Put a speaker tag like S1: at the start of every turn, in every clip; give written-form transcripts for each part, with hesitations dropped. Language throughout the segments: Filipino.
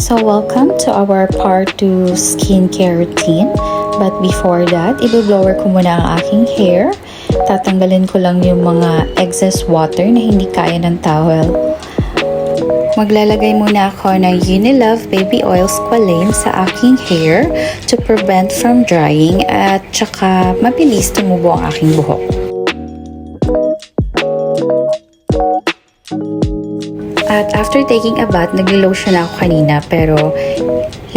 S1: So welcome to our part 2 skincare routine. But before that, i-blower ko muna ang aking hair. Tatanggalin ko lang yung mga excess water na hindi kaya ng towel. Maglalagay muna ako ng Unilove Baby Oil Squalane sa aking hair to prevent from drying at saka mabilis tumubo ang aking buhok. At after taking a bath, nag-lotion ako kanina pero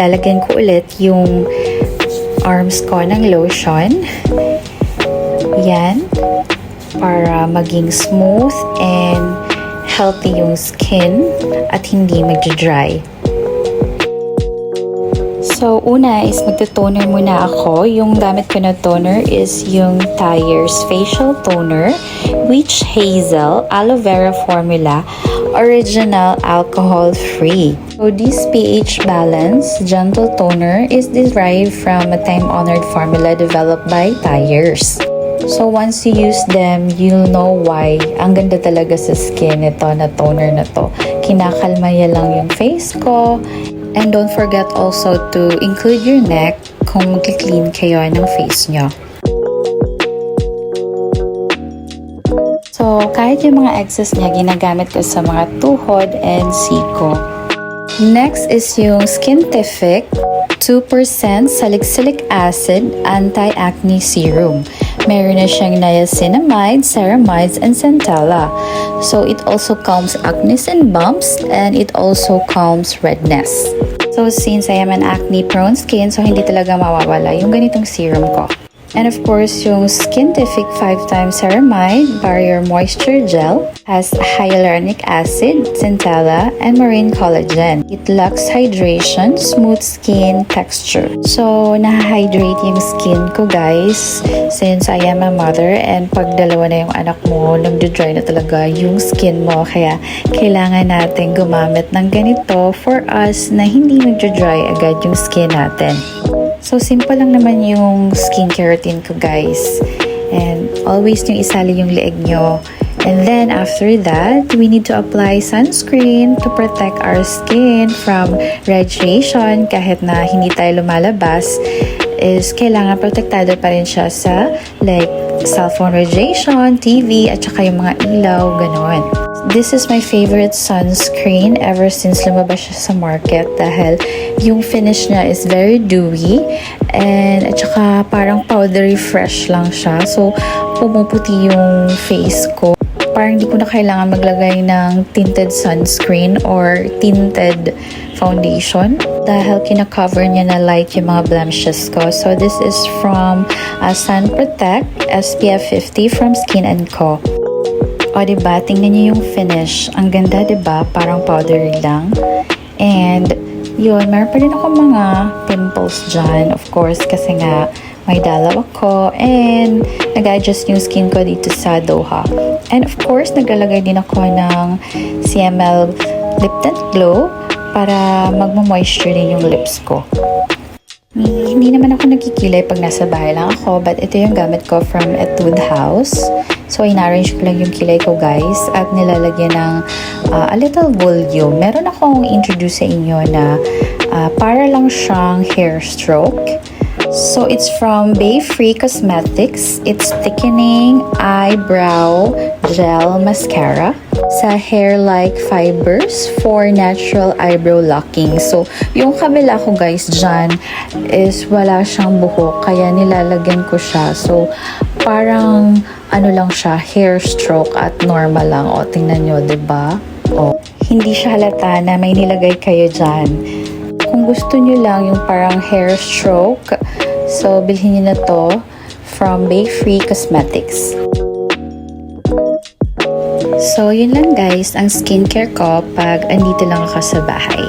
S1: lalagyan ko ulit yung arms ko ng lotion. Yan. Para maging smooth and healthy yung skin at hindi mag-dry. So, una is magto-toner muna ako. Yung gamit ko na toner is yung Thayer's Facial Toner, Witch Hazel, Aloe Vera Formula, Original Alcohol-Free. So, this pH Balance Gentle Toner is derived from a time-honored formula developed by Thayer's. So, once you use them, you'll know why. Ang ganda talaga sa skin ito na toner na to. Kinakalma niya lang yung face ko. And don't forget also to include your neck kung mag-clean kayo ng face nyo. So, kahit yung mga excess niya, ginagamit ko sa mga tuhod and siko. Next is yung Skintific 2% Salicylic Acid Anti-Acne Serum. Meron na siyang niacinamide, ceramides, and centella. So, it also calms acne and bumps, and it also calms redness. So, since I am an acne-prone skin, so hindi talaga mawawala yung ganitong serum ko. And of course, yung Skintific 5x Ceramide Barrier Moisture Gel has hyaluronic acid, centella, and marine collagen. It lacks hydration, smooth skin texture. So, nahahydrate yung skin ko, guys, since I am a mother, and pag dalawa na yung anak mo, nagdo-dry na talaga yung skin mo. Kaya, kailangan natin gumamit ng ganito for us na hindi magdo-dry agad yung skin natin. So, simple lang naman yung skincare routine ko, guys. And always yung isali yung leeg nyo. And then, after that, we need to apply sunscreen to protect our skin from radiation. Kahit na hindi tayo lumalabas, is kailangan protektado pa rin siya sa like cellphone radiation, TV, at saka yung mga ilaw, ganon. This is my favorite sunscreen ever since lumabas siya sa market dahil yung finish niya is very dewy and at saka parang powdery fresh lang siya. So, pumuputi yung face ko. Parang hindi ko na kailangan maglagay ng tinted sunscreen or tinted foundation dahil kina-cover niya na light yung mga blemishes ko. So, this is from Sun Protect SPF 50 from Skin & Co. O, diba? Tingnan niyo yung finish. Ang ganda, diba? Parang powdery lang. And, yun, meron pa rin ako mga pimples dyan. Of course, kasi nga, may dalaw ako. And, nag-adjust yung skin ko dito sa Doha. And, of course, naglalagay din ako ng CML Lip Tint Glow para magmo-moisture din yung lips ko. Hindi naman ako nagkikilay pag nasa bahay lang ako, but ito yung gamit ko from Etude House. So, in-arrange ko lang yung kilay ko, guys, at nilalagyan ng a little volume. Meron akong introduce sa inyo na para lang siyang hair stroke. So, it's from Bay Free Cosmetics. It's Thickening Eyebrow Gel Mascara sa hair-like fibers for natural eyebrow locking. So, yung kabila ko, guys, dyan is wala siyang buhok, kaya nilalagyan ko siya. So, parang ano lang siya, hair stroke at normal lang. O, tingnan nyo, diba? O, hindi siya halata na may nilagay kayo dyan. Kung gusto nyo lang yung parang hair stroke, so, bilhin nyo na to from Bay Free Cosmetics. So, yun lang, guys, ang skincare ko pag andito lang ako sa bahay.